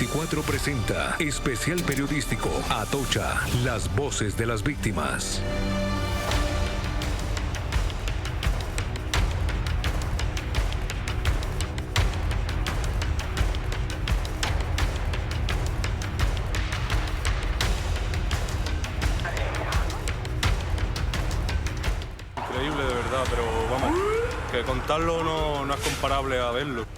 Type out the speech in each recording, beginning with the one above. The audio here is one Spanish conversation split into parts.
NTN24 presenta especial periodístico Atocha, las voces de las víctimas. Increíble de verdad, pero vamos, que contarlo no es comparable a verlo.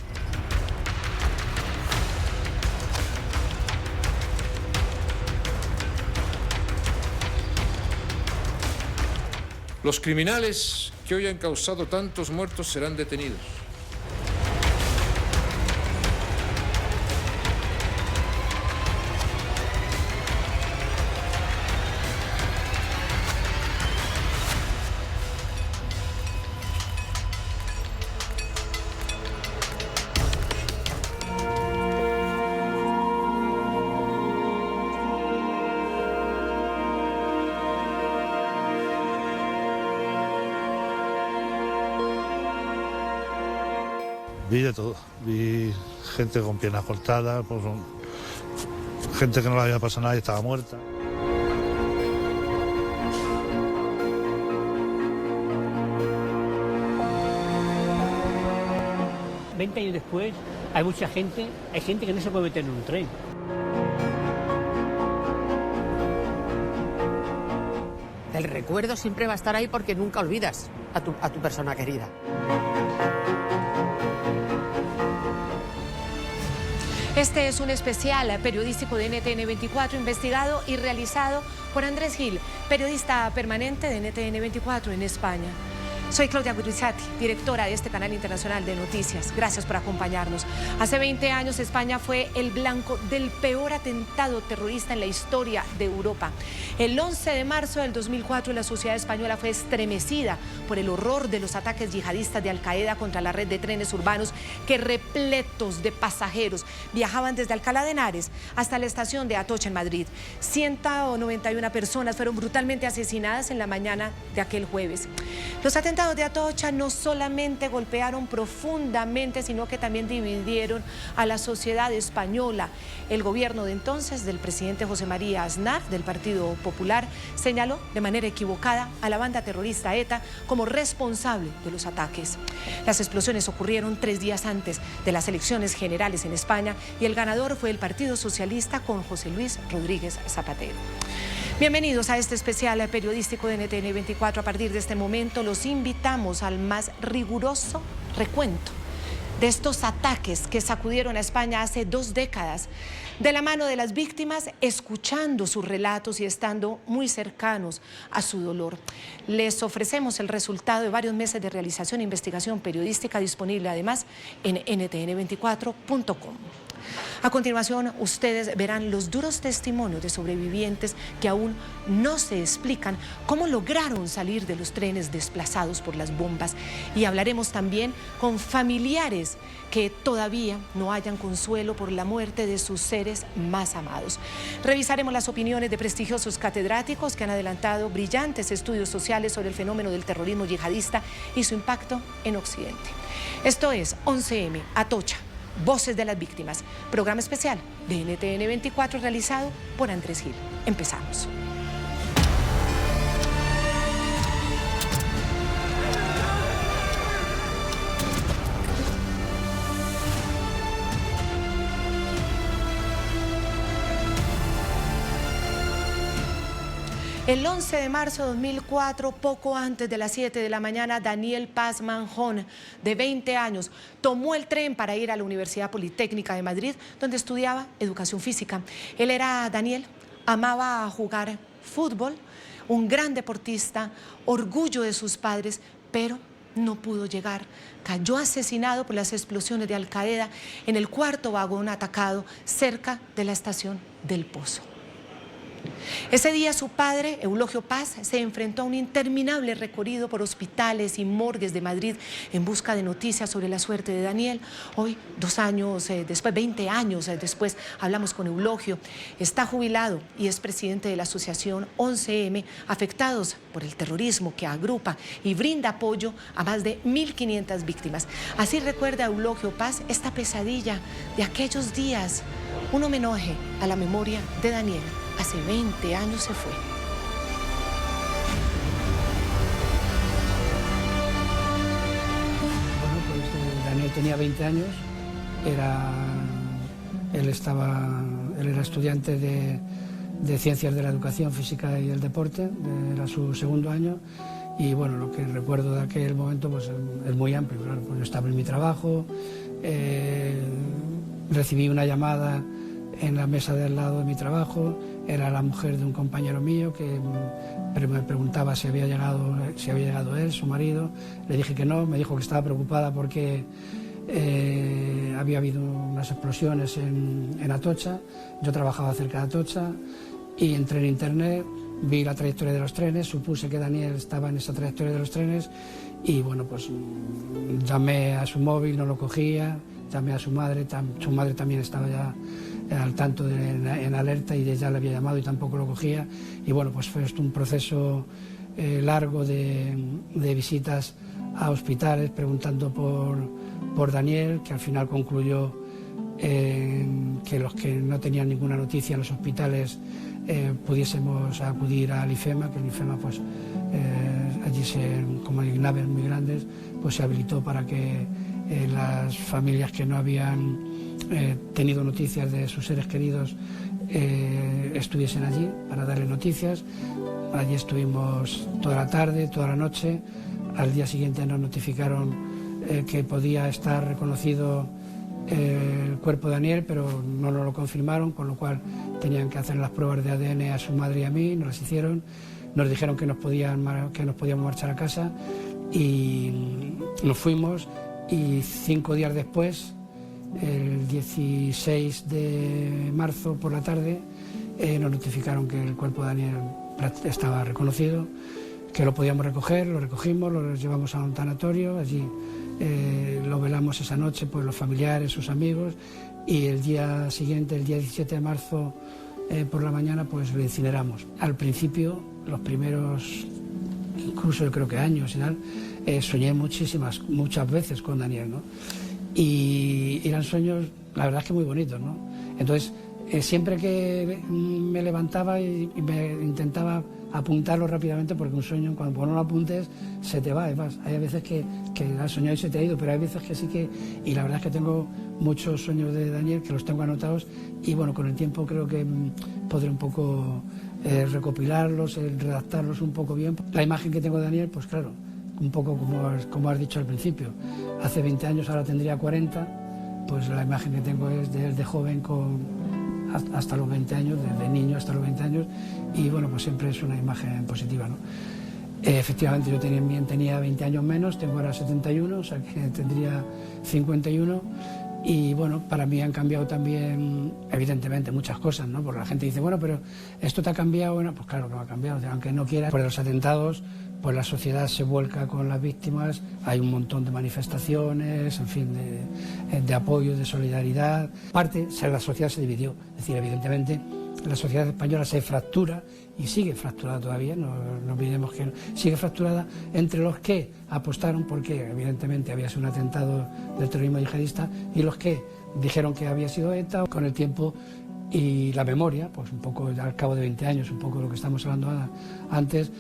Los criminales que hoy han causado tantos muertos serán detenidos. Vi de todo, vi gente con piernas cortadas, pues, gente que no le había pasado nada y estaba muerta. Veinte años después hay mucha gente, hay gente que no se puede meter en un tren. El recuerdo siempre va a estar ahí porque nunca olvidas a tu persona querida. Este es un especial periodístico de NTN24, investigado y realizado por Andrés Gil, periodista permanente de NTN24 en España. Soy Claudia Gurizati, directora de este canal internacional de noticias. Gracias por acompañarnos. Hace 20 años España fue el blanco del peor atentado terrorista en la historia de Europa. El 11 de marzo del 2004 la sociedad española fue estremecida por el horror de los ataques yihadistas de Al-Qaeda contra la red de trenes urbanos que repletos de pasajeros viajaban desde Alcalá de Henares hasta la estación de Atocha en Madrid. 191 personas fueron brutalmente asesinadas en la mañana de aquel jueves. Los atentados de Atocha no solamente golpearon profundamente, sino que también dividieron a la sociedad española. El gobierno de entonces, del presidente José María Aznar, del Partido Popular, señaló de manera equivocada a la banda terrorista ETA como responsable de los ataques. Las explosiones ocurrieron 3 días antes de las elecciones generales en España y el ganador fue el Partido Socialista con José Luis Rodríguez Zapatero. Bienvenidos a este especial periodístico de NTN24. A partir de este momento los invitamos al más riguroso recuento de estos ataques que sacudieron a España hace 2 décadas, de la mano de las víctimas, escuchando sus relatos y estando muy cercanos a su dolor. Les ofrecemos el resultado de varios meses de realización e investigación periodística, disponible además en ntn24.com. A continuación, ustedes verán los duros testimonios de sobrevivientes que aún no se explican cómo lograron salir de los trenes desplazados por las bombas. Y hablaremos también con familiares que todavía no hayan consuelo por la muerte de sus seres más amados. Revisaremos las opiniones de prestigiosos catedráticos que han adelantado brillantes estudios sociales sobre el fenómeno del terrorismo yihadista y su impacto en Occidente. Esto es 11M, Atocha, Voces de las Víctimas, programa especial de NTN24 realizado por Andrés Gil. Empezamos. El 11 de marzo de 2004, poco antes de las 7 de la mañana, Daniel Paz Manjón, de 20 años, tomó el tren para ir a la Universidad Politécnica de Madrid, donde estudiaba educación física. Daniel amaba jugar fútbol, un gran deportista, orgullo de sus padres, pero no pudo llegar. Cayó asesinado por las explosiones de Al-Qaeda en el 4.º vagón atacado cerca de la estación del Pozo. Ese día su padre, Eulogio Paz, se enfrentó a un interminable recorrido por hospitales y morgues de Madrid en busca de noticias sobre la suerte de Daniel. Hoy, 2 años después, 20 años después, hablamos con Eulogio. Está jubilado y es presidente de la asociación 11M, afectados por el terrorismo, que agrupa y brinda apoyo a más de 1.500 víctimas. Así recuerda Eulogio Paz esta pesadilla de aquellos días, un homenaje a la memoria de Daniel. Hace 20 años se fue. Bueno, pues Daniel tenía 20 años, él era estudiante de Ciencias de la Educación Física y el Deporte, era su segundo año, y bueno, lo que recuerdo de aquel momento pues es muy amplio, claro, pues yo estaba en mi trabajo, recibí una llamada en la mesa de al lado de mi trabajo, era la mujer de un compañero mío que me preguntaba si había llegado él, su marido. Le dije que no, me dijo que estaba preocupada porque había habido unas explosiones en Atocha. Yo trabajaba cerca de Atocha y entré en internet, vi la trayectoria de los trenes, supuse que Daniel estaba en esa trayectoria de los trenes y bueno, pues llamé a su móvil, no lo cogía, llamé a su madre también estaba ya al tanto en alerta y ya le había llamado y tampoco lo cogía. Y bueno, pues fue esto un proceso largo de visitas a hospitales preguntando por Daniel, que al final concluyó que los que no tenían ninguna noticia en los hospitales pudiésemos acudir al IFEMA, que el IFEMA pues allí como hay naves muy grandes, pues se habilitó para que las familias que no habían tenido noticias de sus seres queridos estuviesen allí para darle noticias. Allí estuvimos toda la tarde, toda la noche. Al día siguiente nos notificaron que podía estar reconocido el cuerpo de Daniel, pero no nos lo confirmaron, con lo cual tenían que hacer las pruebas de ADN a su madre y a mí, nos las hicieron. Nos dijeron que nos podíamos marchar a casa y nos fuimos, y 5 días después, el 16 de marzo por la tarde, nos notificaron que el cuerpo de Daniel estaba reconocido, que lo podíamos recoger, lo recogimos, lo llevamos a un tanatorio, allí lo velamos esa noche, pues los familiares, sus amigos, y el día siguiente, el día 17 de marzo, por la mañana, pues lo incineramos. Al principio, los primeros, incluso yo creo que años y tal, soñé muchas veces con Daniel, ¿no? Y eran sueños, la verdad es que muy bonitos, ¿no? Entonces, siempre que me levantaba y me intentaba apuntarlo rápidamente, porque un sueño, cuando no lo apuntes, se te va, y vas. Hay veces que has soñado y se te ha ido, pero hay veces que sí que... Y la verdad es que tengo muchos sueños de Daniel que los tengo anotados, y bueno, con el tiempo creo que podré un poco recopilarlos, redactarlos un poco bien. La imagen que tengo de Daniel, pues claro, un poco como has dicho al principio, hace 20 años, ahora tendría 40, pues la imagen que tengo es de él de joven hasta los 20 años, desde niño hasta los 20 años, y bueno, pues siempre es una imagen positiva, ¿no? Efectivamente, yo tenía 20 años menos, tengo ahora 71, o sea que tendría 51, y bueno, para mí han cambiado también, evidentemente, muchas cosas, ¿no? Porque la gente dice, bueno, pero esto te ha cambiado, bueno, pues claro que me ha cambiado, aunque no quiera. Por los atentados, pues la sociedad se vuelca con las víctimas, hay un montón de manifestaciones, en fin, de apoyo, de solidaridad. Aparte, la sociedad se dividió, es decir, evidentemente, la sociedad española se fractura y sigue fracturada todavía, no olvidemos que sigue fracturada entre los que apostaron porque evidentemente había sido un atentado del terrorismo yihadista y los que dijeron que había sido ETA. Con el tiempo y la memoria, pues un poco al cabo de 20 años, un poco lo que estamos hablando antes,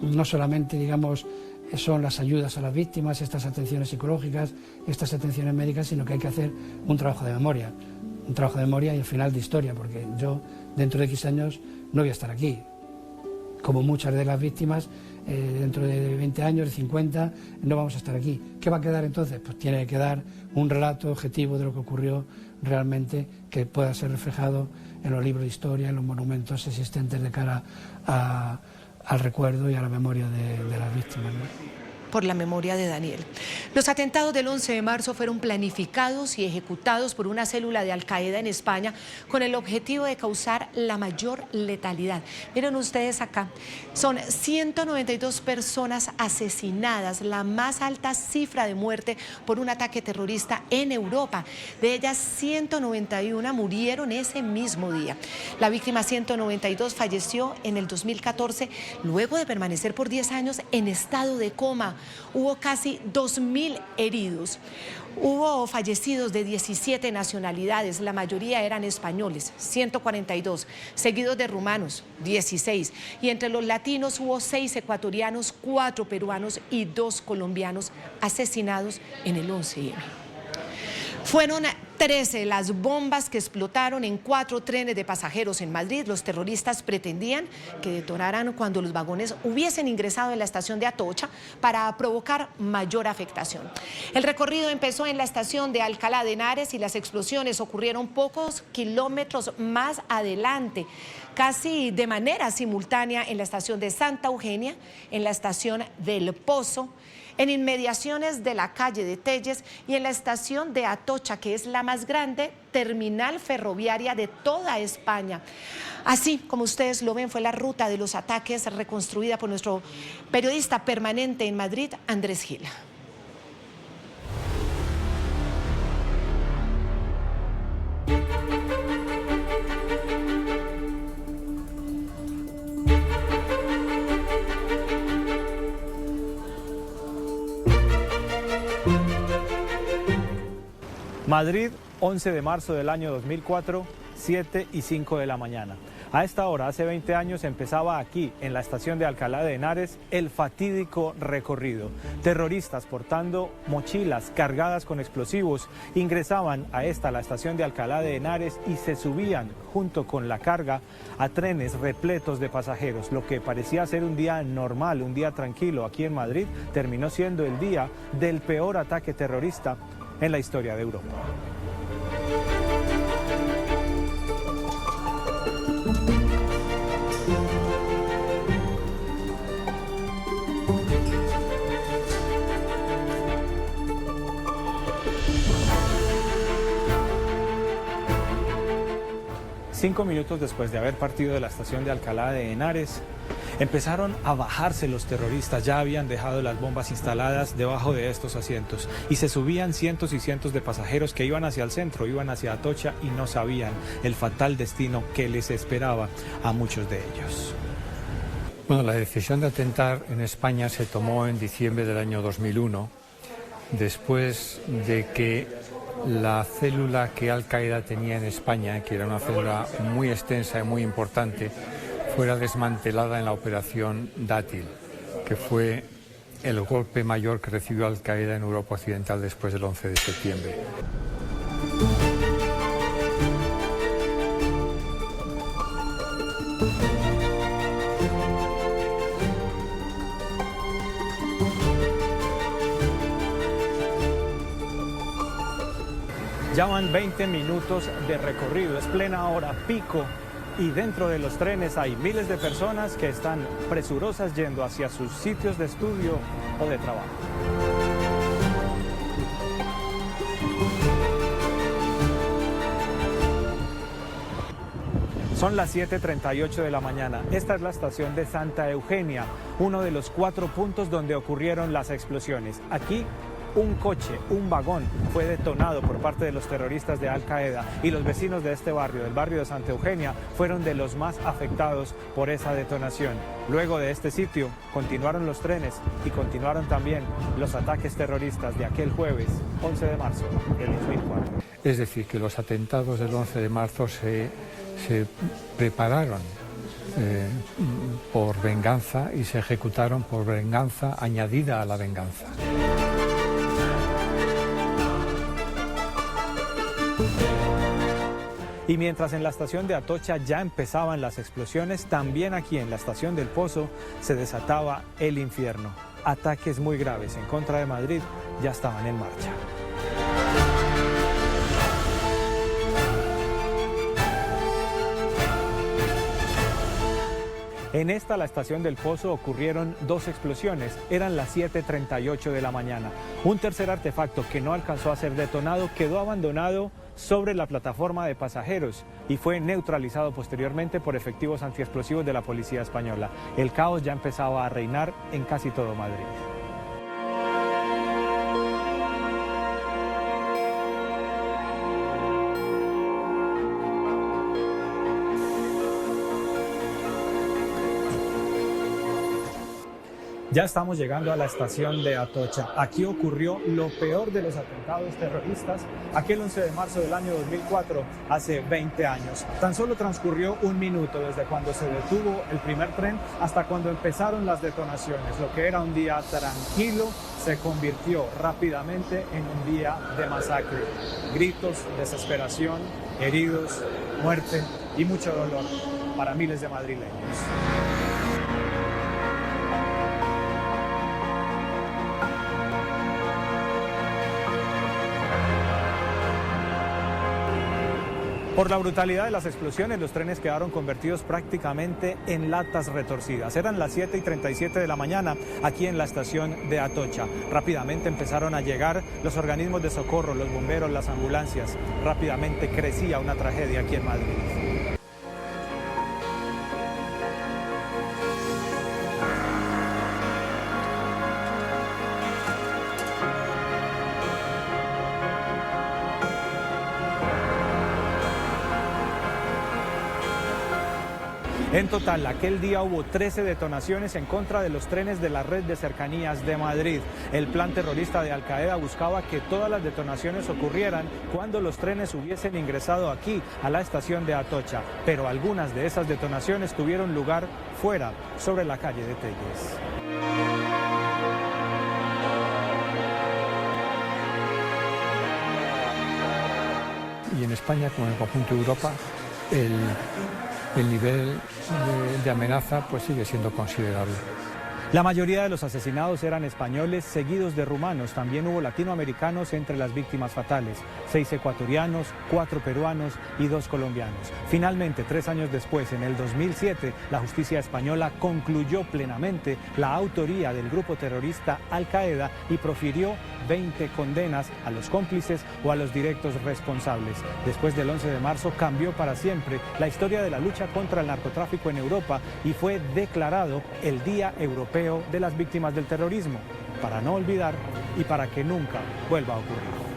no solamente, digamos, son las ayudas a las víctimas, estas atenciones psicológicas, estas atenciones médicas, sino que hay que hacer un trabajo de memoria. Un trabajo de memoria y al final de historia, porque yo dentro de X años no voy a estar aquí. Como muchas de las víctimas, dentro de 20 años, de 50, no vamos a estar aquí. ¿Qué va a quedar entonces? Pues tiene que quedar un relato objetivo de lo que ocurrió realmente, que pueda ser reflejado en los libros de historia, en los monumentos existentes de cara al recuerdo y a la memoria de las víctimas, ¿no? por la memoria de Daniel. Los atentados del 11 de marzo fueron planificados y ejecutados por una célula de Al-Qaeda en España con el objetivo de causar la mayor letalidad. Miren ustedes acá, son 192 personas asesinadas, la más alta cifra de muerte por un ataque terrorista en Europa. De ellas, 191 murieron ese mismo día. La víctima 192 falleció en el 2014 luego de permanecer por 10 años en estado de coma. Hubo casi 2.000 heridos. Hubo fallecidos de 17 nacionalidades, la mayoría eran españoles, 142, seguidos de rumanos, 16. Y entre los latinos hubo 6 ecuatorianos, 4 peruanos y 2 colombianos asesinados en el 11M. Fueron 13 las bombas que explotaron en 4 trenes de pasajeros en Madrid. Los terroristas pretendían que detonaran cuando los vagones hubiesen ingresado en la estación de Atocha para provocar mayor afectación. El recorrido empezó en la estación de Alcalá de Henares y las explosiones ocurrieron pocos kilómetros más adelante, casi de manera simultánea en la estación de Santa Eugenia, en la estación del Pozo, en inmediaciones de la calle de Telles y en la estación de Atocha, que es la más grande terminal ferroviaria de toda España. Así como ustedes lo ven, fue la ruta de los ataques reconstruida por nuestro periodista permanente en Madrid, Andrés Gil. Madrid, 11 de marzo del año 2004, 7:05 de la mañana. A esta hora, hace 20 años, empezaba aquí, en la estación de Alcalá de Henares, el fatídico recorrido. Terroristas portando mochilas cargadas con explosivos ingresaban a la estación de Alcalá de Henares y se subían, junto con la carga, a trenes repletos de pasajeros. Lo que parecía ser un día normal, un día tranquilo aquí en Madrid, terminó siendo el día del peor ataque terrorista en la historia de Europa. Cinco minutos después de haber partido de la estación de Alcalá de Henares, empezaron a bajarse los terroristas. Ya habían dejado las bombas instaladas debajo de estos asientos y se subían cientos y cientos de pasajeros que iban hacia el centro, iban hacia Atocha y no sabían el fatal destino que les esperaba a muchos de ellos. Bueno, la decisión de atentar en España se tomó en diciembre del año 2001, después de que la célula que Al-Qaeda tenía en España, que era una célula muy extensa y muy importante, fuera desmantelada en la operación Dátil, que fue el golpe mayor que recibió Al-Qaeda en Europa Occidental después del 11 de septiembre. Ya van 20 minutos de recorrido, es plena hora pico y dentro de los trenes hay miles de personas que están presurosas yendo hacia sus sitios de estudio o de trabajo. Son las 7:38 de la mañana. Esta es la estación de Santa Eugenia, uno de los 4 puntos donde ocurrieron las explosiones. Aquí un coche, un vagón, fue detonado por parte de los terroristas de Al-Qaeda y los vecinos de este barrio, del barrio de Santa Eugenia, fueron de los más afectados por esa detonación. Luego de este sitio, continuaron los trenes y continuaron también los ataques terroristas de aquel jueves, 11 de marzo del 2004. Es decir, que los atentados del 11 de marzo se prepararon por venganza y se ejecutaron por venganza añadida a la venganza. Y mientras en la estación de Atocha ya empezaban las explosiones, también aquí en la estación del Pozo se desataba el infierno. Ataques muy graves en contra de Madrid ya estaban en marcha. En esta, la estación del Pozo, ocurrieron 2 explosiones. Eran las 7:38 de la mañana. Un tercer artefacto que no alcanzó a ser detonado quedó abandonado sobre la plataforma de pasajeros y fue neutralizado posteriormente por efectivos antiexplosivos de la policía española. El caos ya empezaba a reinar en casi todo Madrid. Ya estamos llegando a la estación de Atocha. Aquí ocurrió lo peor de los atentados terroristas aquel 11 de marzo del año 2004, hace 20 años. Tan solo transcurrió 1 minuto desde cuando se detuvo el primer tren hasta cuando empezaron las detonaciones. Lo que era un día tranquilo se convirtió rápidamente en un día de masacre. Gritos, desesperación, heridos, muerte y mucho dolor para miles de madrileños. Por la brutalidad de las explosiones, los trenes quedaron convertidos prácticamente en latas retorcidas. Eran las 7:37 de la mañana aquí en la estación de Atocha. Rápidamente empezaron a llegar los organismos de socorro, los bomberos, las ambulancias. Rápidamente crecía una tragedia aquí en Madrid. En total, aquel día hubo 13 detonaciones en contra de los trenes de la red de cercanías de Madrid. El plan terrorista de Al-Qaeda buscaba que todas las detonaciones ocurrieran cuando los trenes hubiesen ingresado aquí, a la estación de Atocha. Pero algunas de esas detonaciones tuvieron lugar fuera, sobre la calle de Telles. Y en España, como en el conjunto de Europa, el nivel de amenaza pues sigue siendo considerable. La mayoría de los asesinados eran españoles, seguidos de rumanos. También hubo latinoamericanos entre las víctimas fatales. 6 ecuatorianos, 4 peruanos y 2 colombianos. Finalmente, 3 años después, en el 2007, la justicia española concluyó plenamente la autoría del grupo terrorista Al-Qaeda y profirió 20 condenas a los cómplices o a los directos responsables. Después del 11 de marzo cambió para siempre la historia de la lucha contra el narcotráfico en Europa y fue declarado el Día Europeo de las Víctimas del Terrorismo, para no olvidar y para que nunca vuelva a ocurrir.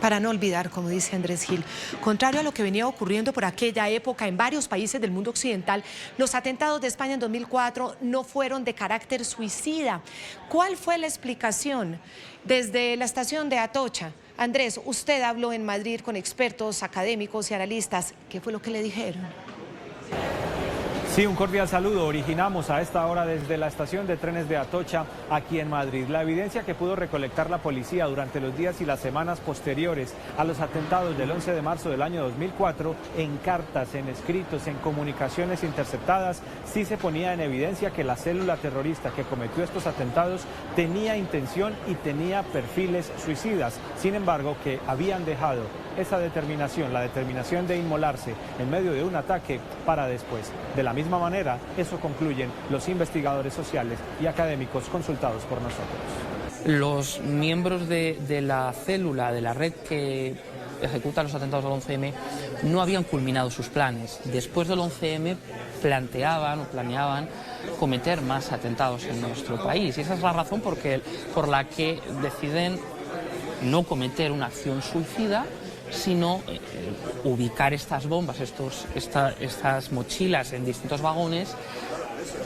Para no olvidar, como dice Andrés Gil. Contrario a lo que venía ocurriendo por aquella época en varios países del mundo occidental, los atentados de España en 2004 no fueron de carácter suicida. ¿Cuál fue la explicación desde la estación de Atocha? Andrés, usted habló en Madrid con expertos, académicos y analistas. ¿Qué fue lo que le dijeron? Sí, un cordial saludo. Originamos a esta hora desde la estación de trenes de Atocha, aquí en Madrid. La evidencia que pudo recolectar la policía durante los días y las semanas posteriores a los atentados del 11 de marzo del año 2004, en cartas, en escritos, en comunicaciones interceptadas, sí se ponía en evidencia que la célula terrorista que cometió estos atentados tenía intención y tenía perfiles suicidas. Sin embargo, que habían dejado esa determinación, la determinación de inmolarse en medio de un ataque para después. De la misma manera, eso concluyen los investigadores sociales y académicos consultados por nosotros. Los miembros de la célula, de la red que ejecuta los atentados del 11M, no habían culminado sus planes. Después del 11M planeaban cometer más atentados en nuestro país. Y esa es la razón por la que deciden no cometer una acción suicida, sino ubicar estas bombas, estas mochilas en distintos vagones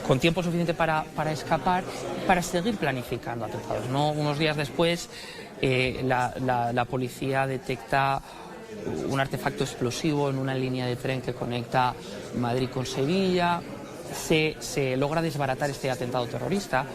con tiempo suficiente para escapar, para seguir planificando atentados, ¿no? Unos días después la policía detecta un artefacto explosivo en una línea de tren que conecta Madrid con Sevilla. Se logra desbaratar este atentado terrorista.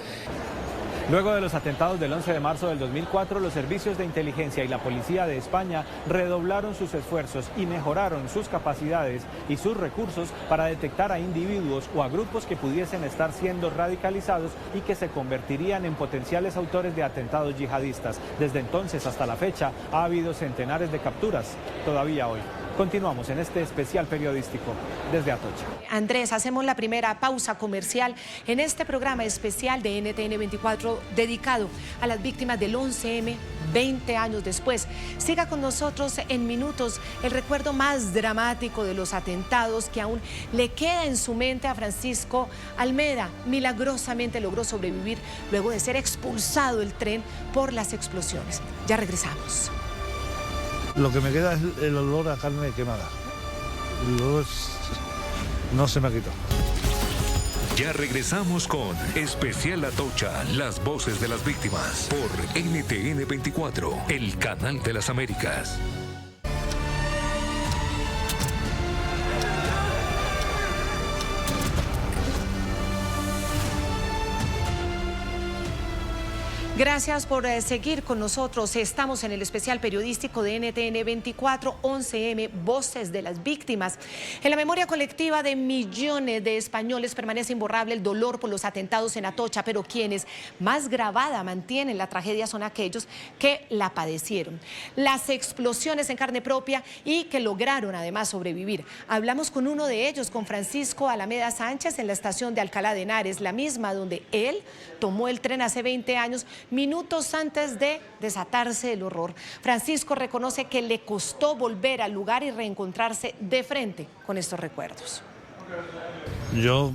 Luego de los atentados del 11 de marzo del 2004, los servicios de inteligencia y la policía de España redoblaron sus esfuerzos y mejoraron sus capacidades y sus recursos para detectar a individuos o a grupos que pudiesen estar siendo radicalizados y que se convertirían en potenciales autores de atentados yihadistas. Desde entonces hasta la fecha ha habido centenares de capturas, todavía hoy. Continuamos en este especial periodístico desde Atocha. Andrés, hacemos la primera pausa comercial en este programa especial de NTN 24 dedicado a las víctimas del 11M 20 años después. Siga con nosotros en minutos el recuerdo más dramático de los atentados que aún le queda en su mente a Francisco Almeda. Milagrosamente logró sobrevivir luego de ser expulsado del tren por las explosiones. Ya regresamos. Lo que me queda es el olor a carne quemada. El olor no se me ha quitado. Ya regresamos con Especial Atocha, las voces de las víctimas, por NTN 24, el canal de las Américas. Gracias por seguir con nosotros. Estamos en el especial periodístico de NTN 24, 11M, Voces de las Víctimas. En la memoria colectiva de millones de españoles permanece imborrable el dolor por los atentados en Atocha, pero quienes más grabada mantienen la tragedia son aquellos que la padecieron. Las explosiones en carne propia y que lograron además sobrevivir. Hablamos con uno de ellos, con Francisco Alameda Sánchez, en la estación de Alcalá de Henares, la misma donde él tomó el tren hace 20 años, minutos antes de desatarse el horror. Francisco reconoce que le costó volver al lugar y reencontrarse de frente con estos recuerdos. Yo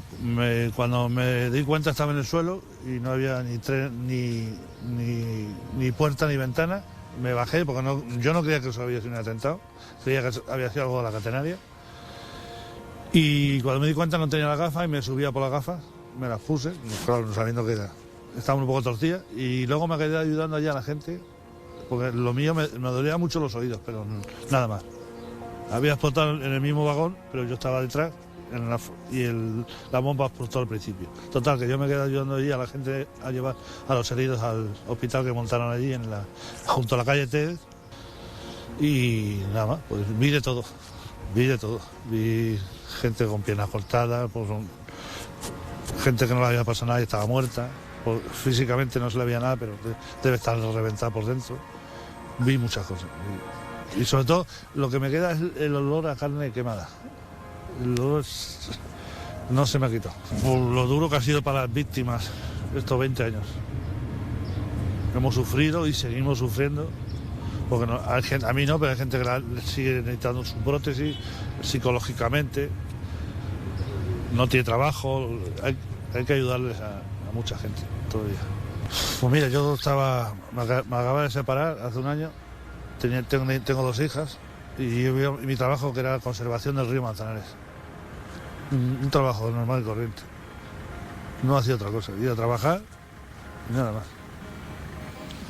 cuando me di cuenta estaba en el suelo y no había ni tren, ni puerta ni ventana. Me bajé porque yo no creía que eso había sido un atentado, creía que había sido algo de la catenaria. Y cuando me di cuenta no tenía las gafas y me subía por las gafas, me las puse, claro, sabiendo que estaba un poco torcida, y luego me quedé ayudando allá a la gente, porque lo mío me dolía mucho los oídos, pero nada más. Había explotado en el mismo vagón, pero yo estaba detrás la bomba explotó al principio. Total, que yo me quedé ayudando allí a la gente a llevar a los heridos al hospital que montaron allí junto a la calle Tez, y nada más, pues vi de todo. Vi gente con piernas cortadas, pues, gente que no le había pasado nada y estaba muerta. Físicamente no se le veía nada, pero debe estar reventada por dentro. Vi muchas cosas. Y sobre todo, lo que me queda es el olor a carne quemada. El olor no se me ha quitado. Por lo duro que ha sido para las víctimas estos 20 años. Hemos sufrido y seguimos sufriendo. Porque a mí no, pero hay gente que sigue necesitando su prótesis psicológicamente. No tiene trabajo. Hay que ayudarles a mucha gente todavía. Pues mira, yo me acababa de separar hace un año, tengo 2 hijas y mi trabajo que era la conservación del río Manzanares. Un trabajo normal y corriente. No hacía otra cosa, iba a trabajar y nada más.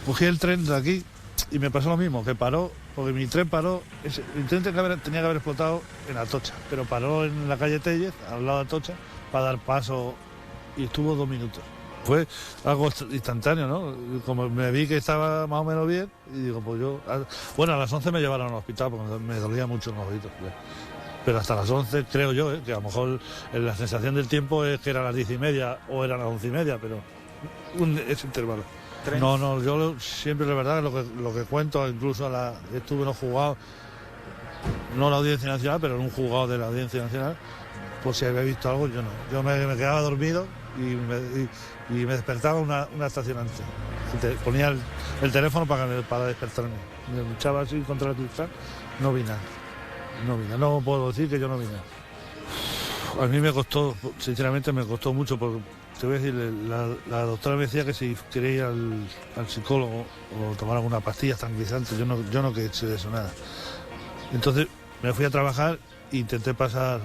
Cogí el tren de aquí y me pasó lo mismo, que paró, porque mi tren paró, el tren tenía que haber explotado en Atocha, pero paró en la calle Tellez, al lado de Atocha, para dar paso, y estuvo 2 minutos. Fue algo instantáneo, ¿no? Como me vi que estaba más o menos bien, y digo, pues yo... Bueno, a las 11 me llevaron al hospital porque me dolía mucho los oídos. Pero hasta las 11, creo yo, que a lo mejor la sensación del tiempo es que eran las 10:30 o eran las 11:30, pero ese intervalo. No, yo siempre, la verdad, lo que cuento, incluso estuve en un juzgado, no la Audiencia Nacional, pero en un juzgado de la Audiencia Nacional, por si había visto algo, yo no. Yo me quedaba dormido y me despertaba una estación antes. Ponía el teléfono para despertarme. Me echaba así contra el cristal, no vi nada. No puedo decir que yo no vi nada. A mí me costó, sinceramente me costó mucho, porque te voy a decir, la doctora me decía que si quería ir al psicólogo o tomar alguna pastilla tranquilizante, yo no quería de eso nada. Entonces me fui a trabajar e intenté pasar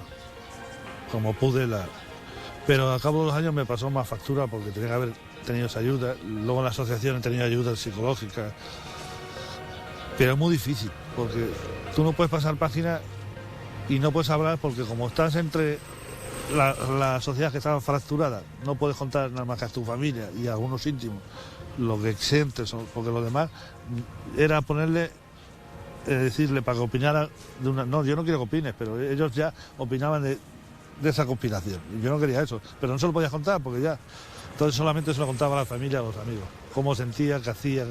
como pude pero al cabo de los años me pasó más factura porque tenía que haber tenido esa ayuda. Luego en la asociación he tenido ayuda psicológica, pero es muy difícil porque tú no puedes pasar páginas y no puedes hablar porque como estás entre la sociedad que estaba fracturada, no puedes contar nada más que a tu familia y a algunos íntimos lo que sientes, porque lo demás era ponerle, decirle para que opinara de una... No, yo no quiero que opines, pero ellos ya opinaban de esa conspiración. Y yo no quería eso, pero no se lo podías contar porque ya... Entonces solamente se lo contaba a la familia, a los amigos, cómo sentía, qué hacía.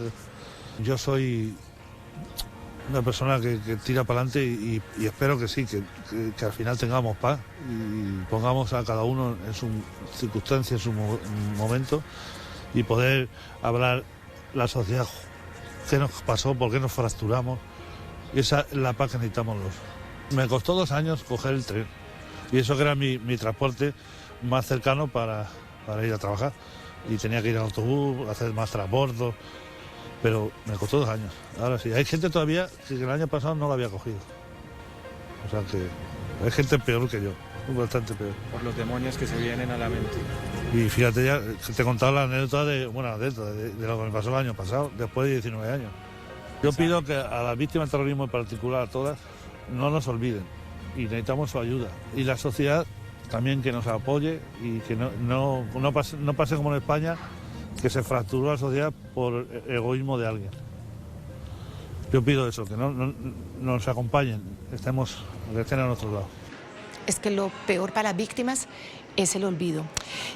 Yo soy una persona que tira para adelante y espero que sí, que al final tengamos paz y pongamos a cada uno en su circunstancia, en su momento, y poder hablar la sociedad, qué nos pasó, por qué nos fracturamos. Y esa es la paz que necesitamos los. Me costó 2 años coger el tren, y eso que era mi transporte más cercano para ir a trabajar. Y tenía que ir en autobús, hacer más transbordos, pero me costó 2 años. Ahora sí, hay gente todavía que el año pasado no lo había cogido. O sea que hay gente peor que yo, bastante peor. Por los demonios que se vienen a la mente. Y fíjate, ya te he contado la anécdota de lo que me pasó el año pasado, después de 19 años. Yo pido que a las víctimas del terrorismo en particular, a todas, no nos olviden y necesitamos su ayuda. Y la sociedad también que nos apoye y que no pase como en España, que se fracturó la sociedad por egoísmo de alguien. Yo pido eso, que nos acompañen, que estén a nuestro lado. Es que lo peor para las víctimas es el olvido.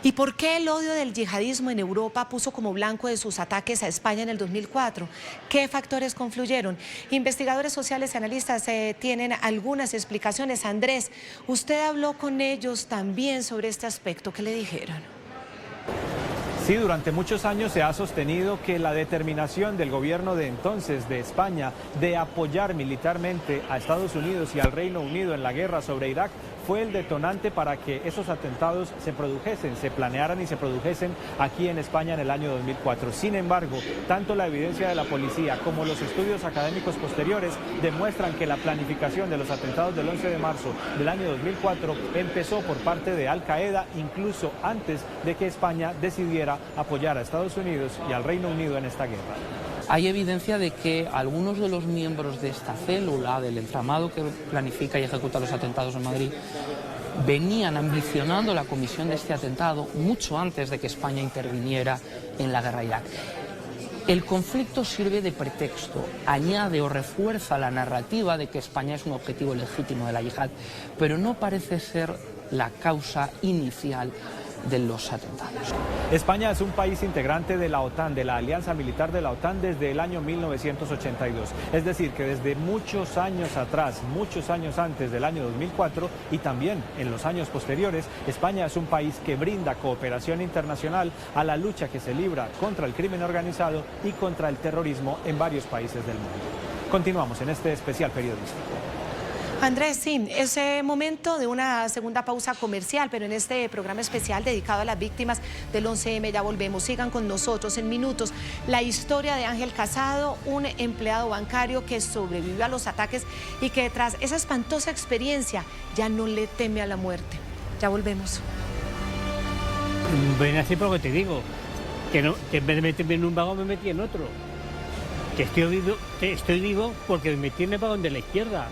¿Y por qué el odio del yihadismo en Europa puso como blanco de sus ataques a España en el 2004? ¿Qué factores confluyeron? Investigadores sociales y analistas tienen algunas explicaciones. Andrés, usted habló con ellos también sobre este aspecto. ¿Qué le dijeron? Sí, durante muchos años se ha sostenido que la determinación del gobierno de entonces de España de apoyar militarmente a Estados Unidos y al Reino Unido en la guerra sobre Irak fue el detonante para que esos atentados se produjesen, se planearan y se produjesen aquí en España en el año 2004. Sin embargo, tanto la evidencia de la policía como los estudios académicos posteriores demuestran que la planificación de los atentados del 11 de marzo del año 2004 empezó por parte de Al Qaeda, incluso antes de que España decidiera apoyar a Estados Unidos y al Reino Unido en esta guerra. Hay evidencia de que algunos de los miembros de esta célula, del entramado que planifica y ejecuta los atentados en Madrid, venían ambicionando la comisión de este atentado mucho antes de que España interviniera en la guerra de Irak. El conflicto sirve de pretexto, añade o refuerza la narrativa de que España es un objetivo legítimo de la yihad, pero no parece ser la causa inicial de los atentados. España es un país integrante de la OTAN, de la alianza militar de la OTAN desde el año 1982. Es decir, que desde muchos años atrás, muchos años antes del año 2004 y también en los años posteriores, España es un país que brinda cooperación internacional a la lucha que se libra contra el crimen organizado y contra el terrorismo en varios países del mundo. Continuamos en este especial periodístico. Andrés, sí, es momento de una segunda pausa comercial, pero en este programa especial dedicado a las víctimas del 11M ya volvemos. Sigan con nosotros en minutos. La historia de Ángel Casado, un empleado bancario que sobrevivió a los ataques y que tras esa espantosa experiencia ya no le teme a la muerte. Ya volvemos. Ven así porque te digo, que en vez de meterme en un vagón me metí en otro. Que estoy vivo porque me metí en el vagón de la izquierda.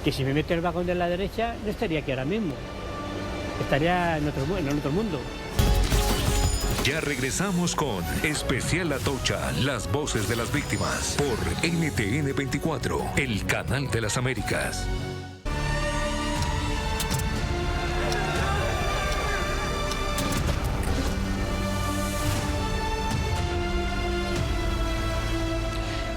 Que si me meto en el vagón de la derecha, no estaría aquí ahora mismo. Estaría en otro mundo. Ya regresamos con Especial Atocha, las voces de las víctimas, por NTN 24, el canal de las Américas.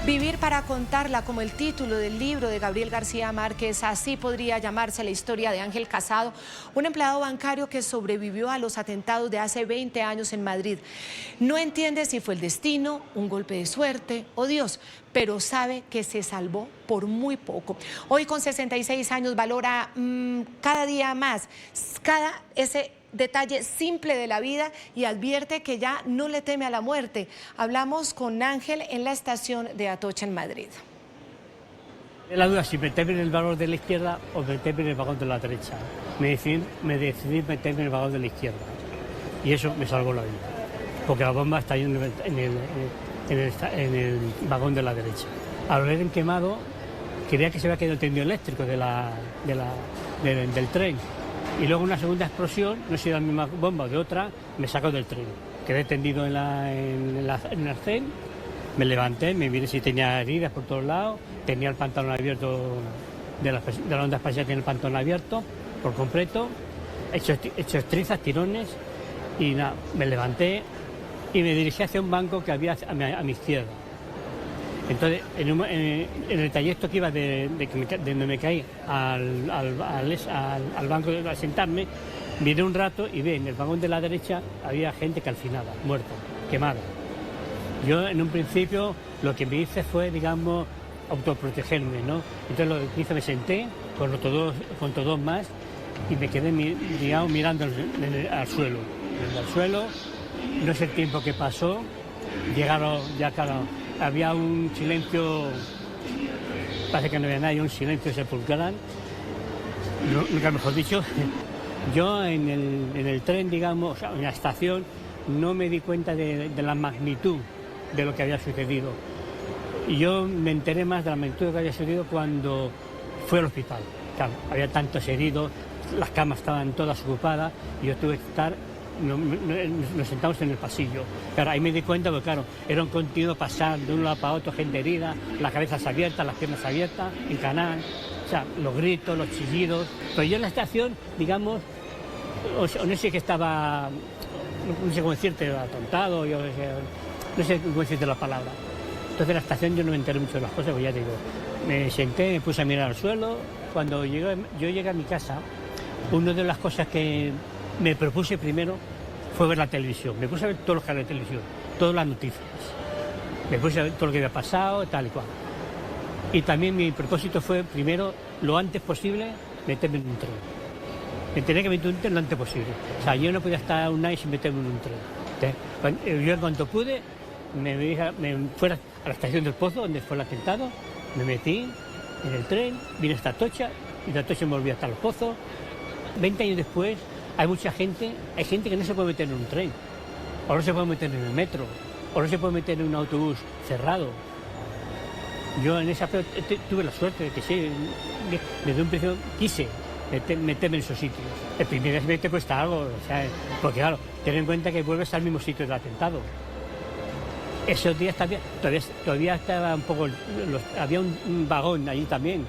Vivir para contarla, como el título del libro de Gabriel García Márquez, así podría llamarse la historia de Ángel Casado, un empleado bancario que sobrevivió a los atentados de hace 20 años en Madrid. No entiende si fue el destino, un golpe de suerte o Dios, pero sabe que se salvó por muy poco. Hoy con 66 años valora cada día más ese detalle simple de la vida y advierte que ya no le teme a la muerte. Hablamos con Ángel en la estación de Atocha en Madrid. La duda si meterme en el vagón de la izquierda o meterme en el vagón de la derecha. Me decidí meterme en el vagón de la izquierda y eso me salvó la vida, porque la bomba está ahí en el vagón de la derecha. Al ver en quemado, creía que se había caído el tendido eléctrico del tren. Y luego una segunda explosión, no sé si era la misma bomba o de otra, me sacó del tren. Quedé tendido en el arcén, me levanté, me miré si tenía heridas por todos lados, tenía el pantalón abierto, de la onda espacial tenía el pantalón abierto por completo, hecho trizas, tirones, y nada, me levanté y me dirigí hacia un banco que había a mi izquierda. Entonces, en el trayecto que iba de donde me caí al banco a sentarme, miré un rato y vi en el vagón de la derecha había gente calcinada, muerta, quemada. Yo en un principio lo que me hice fue, digamos, autoprotegerme, ¿no? Entonces lo que hice, me senté con todos más y me quedé, digamos, mirando al suelo. No sé el tiempo que pasó, llegaron ya, claro, había un silencio, parece que no había nadie, un silencio sepulcral, nunca mejor dicho. Yo en el tren, digamos, o sea, en la estación, no me di cuenta de la magnitud de lo que había sucedido. Y yo me enteré más de la magnitud de lo que había sucedido cuando fui al hospital. Claro, había tantos heridos, las camas estaban todas ocupadas y yo tuve que estar, nos sentamos en el pasillo. Claro, ahí me di cuenta, porque claro, era un continuo pasar de un lado para otro, gente herida, las cabezas abiertas, las piernas abiertas, en canal, o sea, los gritos, los chillidos. Pero yo en la estación, digamos, no sé que estaba, no sé cómo decirte, atontado, no sé cómo decirte la palabra. Entonces en la estación yo no me enteré mucho de las cosas, pues ya te digo, me senté, me puse a mirar al suelo. Cuando yo llegué a mi casa, una de las cosas que me propuse primero fue ver la televisión. Me puse a ver todos los canales de televisión, todas las noticias. Me puse a ver todo lo que había pasado, tal y cual. Y también mi propósito fue, primero, lo antes posible, meterme en un tren. Me tenía que meter en un tren lo antes posible. O sea, yo no podía estar un año sin meterme en un tren. Yo en cuanto pude, me fui a la estación del Pozo, donde fue el atentado, me metí en el tren, vine hasta Atocha, y de Atocha me volví hasta el Pozo. 20 años después, hay gente que no se puede meter en un tren, o no se puede meter en el metro, o no se puede meter en un autobús cerrado. Yo en esa tuve la suerte de que sí, desde un principio quise meterme en esos sitios. El primer día te cuesta algo, o sea, porque claro, ten en cuenta que vuelves al mismo sitio del atentado. Esos días todavía estaba un poco, había un vagón allí también,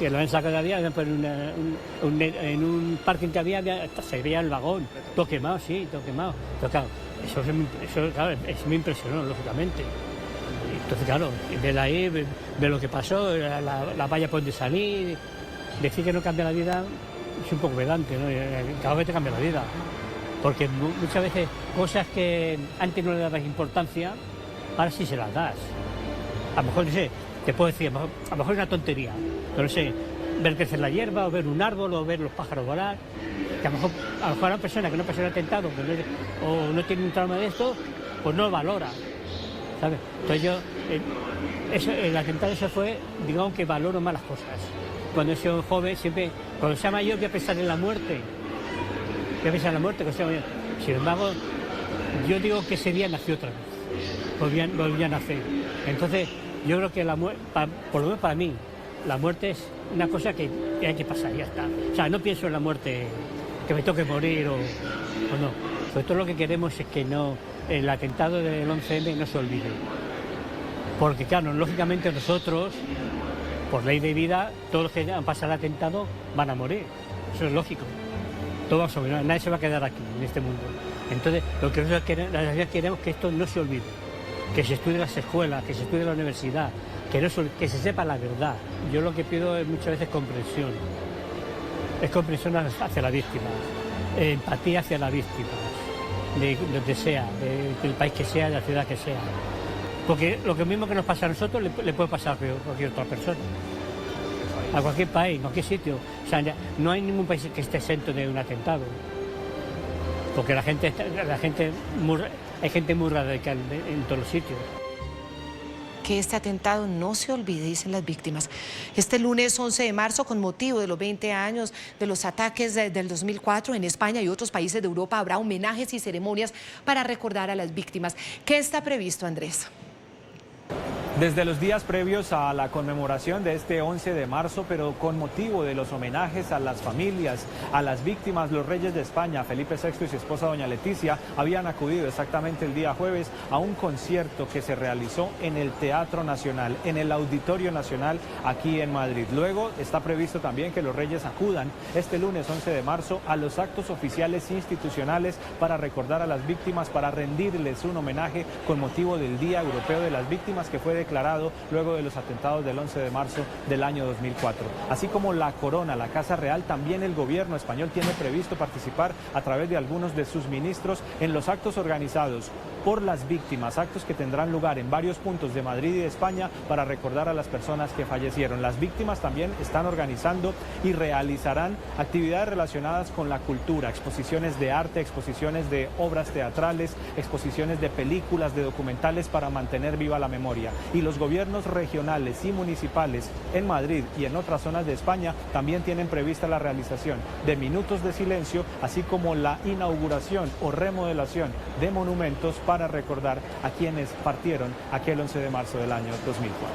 que lo han sacado de allá, en un parking que había, se veía el vagón, todo quemado, sí, todo quemado. Pero claro, eso me impresionó, lógicamente. Entonces, claro, ver ahí, ver lo que pasó, la valla por donde salí, decir que no cambia la vida es un poco pedante, ¿no? Cada vez te cambia la vida. Porque muchas veces cosas que antes no le dabas importancia, ahora sí se las das. A lo mejor, no sé, te puedo decir, a lo mejor es una tontería, pero no sé, ver crecer la hierba, o ver un árbol, o ver los pájaros volar, que a lo mejor una persona que no pasó el atentado, o no tiene un trauma de esto, pues no lo valora, ¿sabes? Entonces el atentado eso fue, digamos que valoro más las cosas. Cuando soy joven, siempre, cuando sea mayor voy a pensar en la muerte. Sin embargo, yo digo que ese día nació otra vez, volví a nacer. Entonces, yo creo que por lo menos para mí, la muerte es una cosa que hay que pasar, ya está. O sea, no pienso en la muerte, que me toque morir o no. Sobre todo lo que queremos es que el atentado del 11M no se olvide. Porque claro, lógicamente nosotros, por ley de vida, todos los que han pasado el atentado van a morir. Eso es lógico. Todo va a sobrevivir, nadie se va a quedar aquí, en este mundo. Entonces, lo que nosotros queremos es que esto no se olvide, que se estudie en las escuelas, que se estudie en la universidad, que se sepa la verdad. Yo lo que pido es muchas veces comprensión. Es comprensión hacia la víctima, empatía hacia la víctima, de donde sea, del país que sea, de la ciudad que sea. Porque lo mismo que nos pasa a nosotros le puede pasar a cualquier otra persona. A cualquier país, a cualquier sitio. O sea, no hay ningún país que esté exento de un atentado. Porque hay gente muy radical en todos los sitios. Que este atentado no se olvide, dicen las víctimas. Este lunes 11 de marzo, con motivo de los 20 años de los ataques del 2004 en España y otros países de Europa, habrá homenajes y ceremonias para recordar a las víctimas. ¿Qué está previsto, Andrés? Desde los días previos a la conmemoración de este 11 de marzo, pero con motivo de los homenajes a las familias, a las víctimas, los reyes de España, Felipe VI y su esposa doña Leticia, habían acudido exactamente el día jueves a un concierto que se realizó en el Teatro Nacional, en el Auditorio Nacional, aquí en Madrid. Luego está previsto también que los reyes acudan este lunes 11 de marzo a los actos oficiales institucionales para recordar a las víctimas, para rendirles un homenaje con motivo del Día Europeo de las Víctimas, que fue declarado luego de los atentados del 11 de marzo del año 2004. Así como la corona, la Casa Real, también el gobierno español tiene previsto participar a través de algunos de sus ministros en los actos organizados por las víctimas, actos que tendrán lugar en varios puntos de Madrid y de España para recordar a las personas que fallecieron. Las víctimas también están organizando y realizarán actividades relacionadas con la cultura, exposiciones de arte, exposiciones de obras teatrales, exposiciones de películas, de documentales para mantener viva la memoria. Y los gobiernos regionales y municipales en Madrid y en otras zonas de España también tienen prevista la realización de minutos de silencio, así como la inauguración o remodelación de monumentos para recordar a quienes partieron aquel 11 de marzo del año 2004.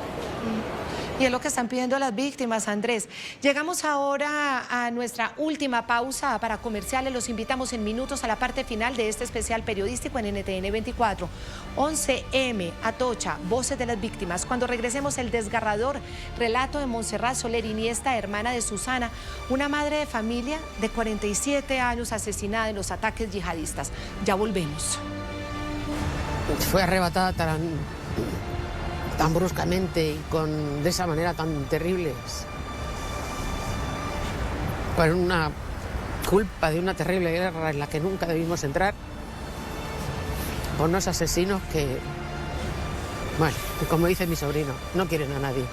Y es lo que están pidiendo las víctimas, Andrés. Llegamos ahora a nuestra última pausa para comerciales. Los invitamos en minutos a la parte final de este especial periodístico en NTN 24. 11M, Atocha, Voces de las Víctimas. Cuando regresemos, el desgarrador relato de Montserrat Soler Iniesta, hermana de Susana, una madre de familia de 47 años asesinada en los ataques yihadistas. Ya volvemos. Fue arrebatada tan bruscamente y de esa manera tan terrible, por una culpa de una terrible guerra en la que nunca debimos entrar, por unos asesinos que, bueno, como dice mi sobrino, no quieren a nadie.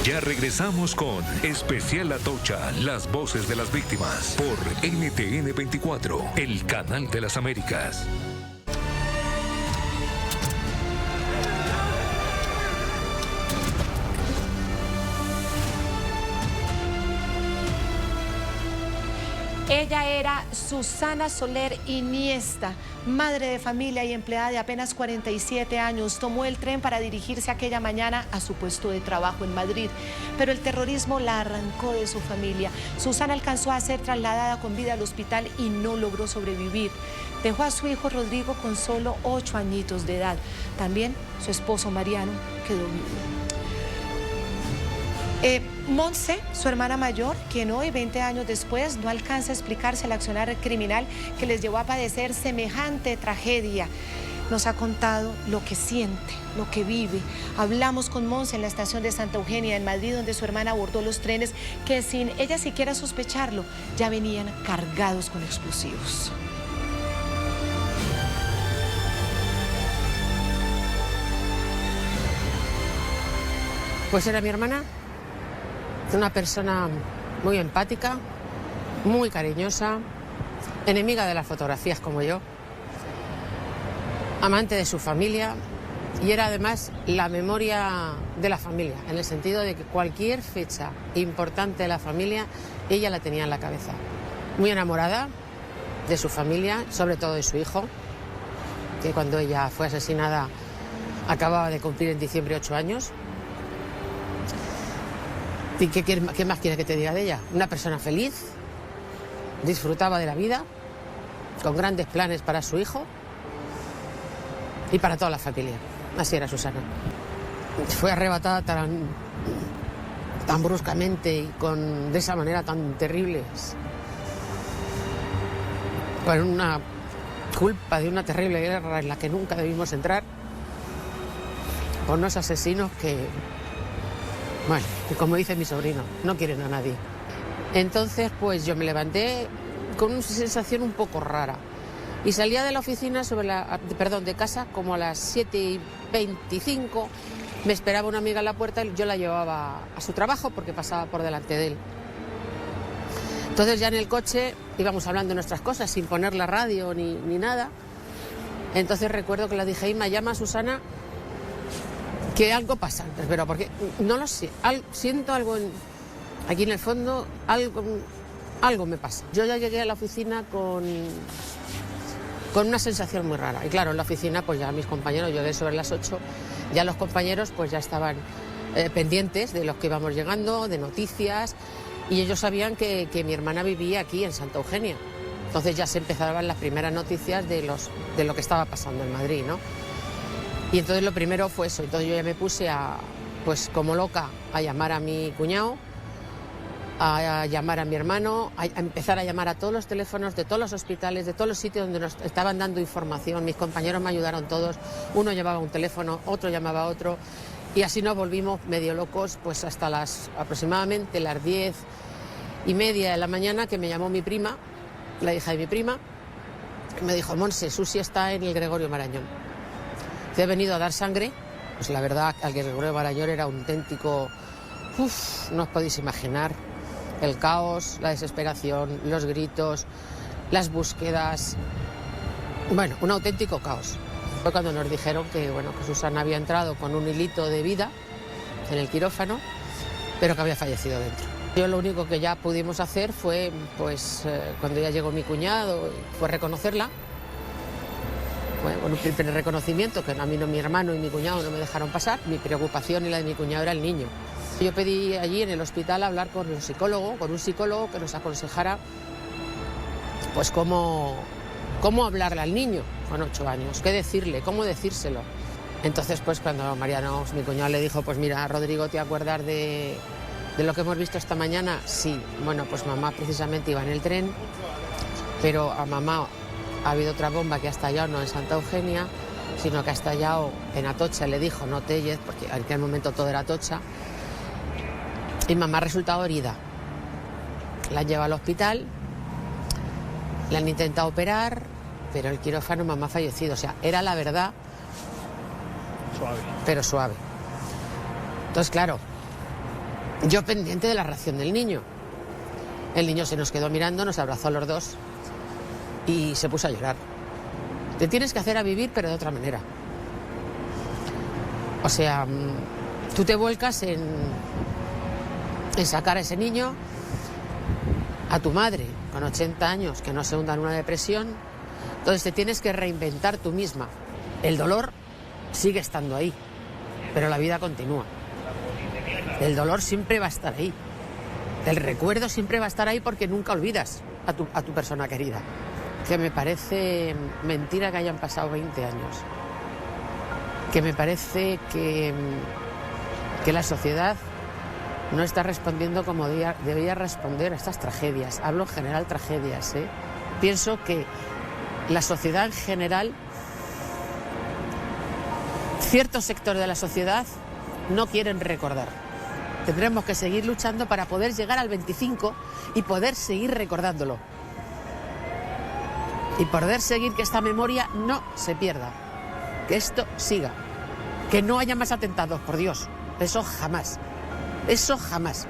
Ya regresamos con Especial Atocha, las voces de las víctimas, por NTN 24, el canal de las Américas. Ella era Susana Soler Iniesta, madre de familia y empleada de apenas 47 años. Tomó el tren para dirigirse aquella mañana a su puesto de trabajo en Madrid, pero el terrorismo la arrancó de su familia. Susana alcanzó a ser trasladada con vida al hospital y no logró sobrevivir. Dejó a su hijo Rodrigo con solo 8 añitos de edad. También su esposo Mariano quedó viudo. Montse, su hermana mayor, quien hoy, 20 años después, no alcanza a explicarse el accionar criminal que les llevó a padecer semejante tragedia. Nos ha contado lo que siente, lo que vive. Hablamos con Montse en la estación de Santa Eugenia, en Madrid, donde su hermana abordó los trenes que, sin ella siquiera sospecharlo, ya venían cargados con explosivos. Pues era mi hermana. Una persona muy empática, muy cariñosa, enemiga de las fotografías como yo, amante de su familia, y era además la memoria de la familia, en el sentido de que cualquier fecha importante de la familia, ella la tenía en la cabeza. Muy enamorada de su familia, sobre todo de su hijo, que cuando ella fue asesinada acababa de cumplir en diciembre 8 años. ¿Y qué más quieres que te diga de ella? Una persona feliz, disfrutaba de la vida, con grandes planes para su hijo y para toda la familia. Así era Susana. Fue arrebatada tan bruscamente y de esa manera tan terrible, por una culpa de una terrible guerra en la que nunca debimos entrar, por unos asesinos que, bueno, como dice mi sobrino, no quieren a nadie. Entonces, pues yo me levanté con una sensación un poco rara y salía de la oficina de casa como a las 7:25. Me esperaba una amiga en la puerta y yo la llevaba a su trabajo porque pasaba por delante de él. Entonces ya en el coche íbamos hablando de nuestras cosas sin poner la radio ni nada. Entonces recuerdo que le dije: Inma, llama a Susana, que algo pasa. Pero porque no lo sé, siento algo aquí en el fondo, algo me pasa. Yo ya llegué a la oficina con una sensación muy rara. Y claro, en la oficina pues ya mis compañeros, llegué sobre las 8 Ya los compañeros pues ya estaban pendientes de los que íbamos llegando, de noticias, y ellos sabían que mi hermana vivía aquí en Santa Eugenia. Entonces ya se empezaban las primeras noticias de lo que estaba pasando en Madrid, ¿no? Y entonces lo primero fue eso. Entonces yo ya me puse pues como loca, a llamar a mi cuñado, a llamar a mi hermano, a empezar a llamar a todos los teléfonos de todos los hospitales, de todos los sitios donde nos estaban dando información. Mis compañeros me ayudaron todos, uno llevaba un teléfono, otro llamaba a otro, y así nos volvimos medio locos pues hasta aproximadamente las 10:30 de la mañana, que me llamó mi prima, la hija de mi prima, y me dijo: Monse, Susi está en el Gregorio Marañón. He venido a dar sangre. Pues la verdad, al Gregorio Marañón era auténtico, no os podéis imaginar, el caos, la desesperación, los gritos, las búsquedas, bueno, un auténtico caos. Fue cuando nos dijeron que, bueno, que Susana había entrado con un hilito de vida en el quirófano, pero que había fallecido dentro. Yo lo único que ya pudimos hacer fue, pues, cuando ya llegó mi cuñado, fue reconocerla. Bueno, con un primer reconocimiento, que a mí, mi hermano y mi cuñado no me dejaron pasar. Mi preocupación y la de mi cuñado era el niño. Yo pedí allí en el hospital hablar con un psicólogo que nos aconsejara pues cómo hablarle al niño con 8 años, qué decirle, cómo decírselo. Entonces, pues cuando Mariano, mi cuñado, le dijo: pues mira, Rodrigo, ¿te acuerdas de lo que hemos visto esta mañana? Sí. Bueno, pues mamá precisamente iba en el tren, pero a mamá ha habido otra bomba que ha estallado no en Santa Eugenia, sino que ha estallado en Atocha. Le dijo: no Tellez, porque en aquel momento todo era Atocha. Y mamá ha resultado herida. La han llevado al hospital, la han intentado operar, pero el quirófano, mamá ha fallecido. O sea, era la verdad, suave, pero suave. Entonces, claro, yo pendiente de la reacción del niño. El niño se nos quedó mirando, nos abrazó a los dos y se puso a llorar. Te tienes que hacer a vivir, pero de otra manera. O sea, tú te vuelcas en sacar a ese niño, a tu madre con 80 años, que no se hunda en una depresión. Entonces te tienes que reinventar tú misma. El dolor sigue estando ahí, pero la vida continúa. El dolor siempre va a estar ahí. El recuerdo siempre va a estar ahí, porque nunca olvidas a tu persona querida. Que me parece mentira que hayan pasado 20 años. Que me parece que la sociedad no está respondiendo como debería responder a estas tragedias. Hablo en general tragedias, ¿eh? Pienso que la sociedad en general, ciertos sectores de la sociedad no quieren recordar. Tendremos que seguir luchando para poder llegar al 25 y poder seguir recordándolo. Y poder seguir que esta memoria no se pierda. Que esto siga. Que no haya más atentados, por Dios. Eso jamás. Eso jamás.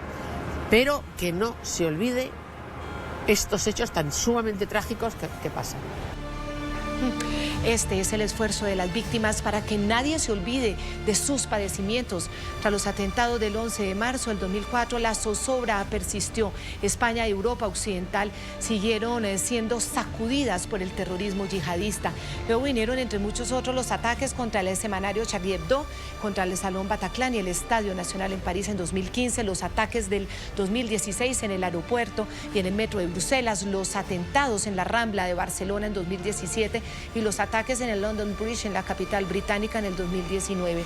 Pero que no se olvide estos hechos tan sumamente trágicos que pasan. Este es el esfuerzo de las víctimas para que nadie se olvide de sus padecimientos. Tras los atentados del 11 de marzo del 2004, la zozobra persistió. España y Europa Occidental siguieron siendo sacudidas por el terrorismo yihadista. Luego vinieron, entre muchos otros, los ataques contra el semanario Charlie Hebdo, contra el Salón Bataclan y el Estadio Nacional en París en 2015, los ataques del 2016 en el aeropuerto y en el metro de Bruselas, los atentados en la Rambla de Barcelona en 2017 y los ataques en el London Bridge, en la capital británica, en el 2019.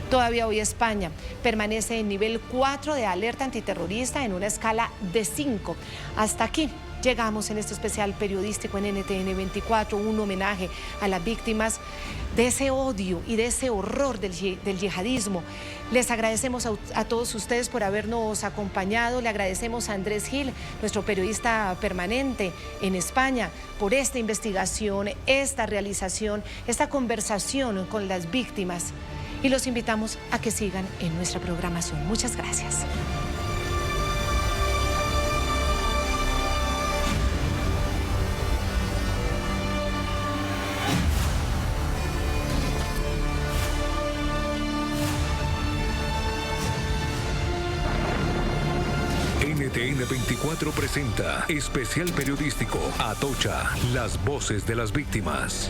Todavía hoy España permanece en nivel 4 de alerta antiterrorista en una escala de 5. Hasta aquí llegamos en este especial periodístico en NTN 24, un homenaje a las víctimas de ese odio y de ese horror del yihadismo. Les agradecemos a todos ustedes por habernos acompañado. Le agradecemos a Andrés Gil, nuestro periodista permanente en España, por esta investigación, esta realización, esta conversación con las víctimas. Y los invitamos a que sigan en nuestra programación. Muchas gracias. NTN 24 presenta especial periodístico Atocha, las voces de las víctimas.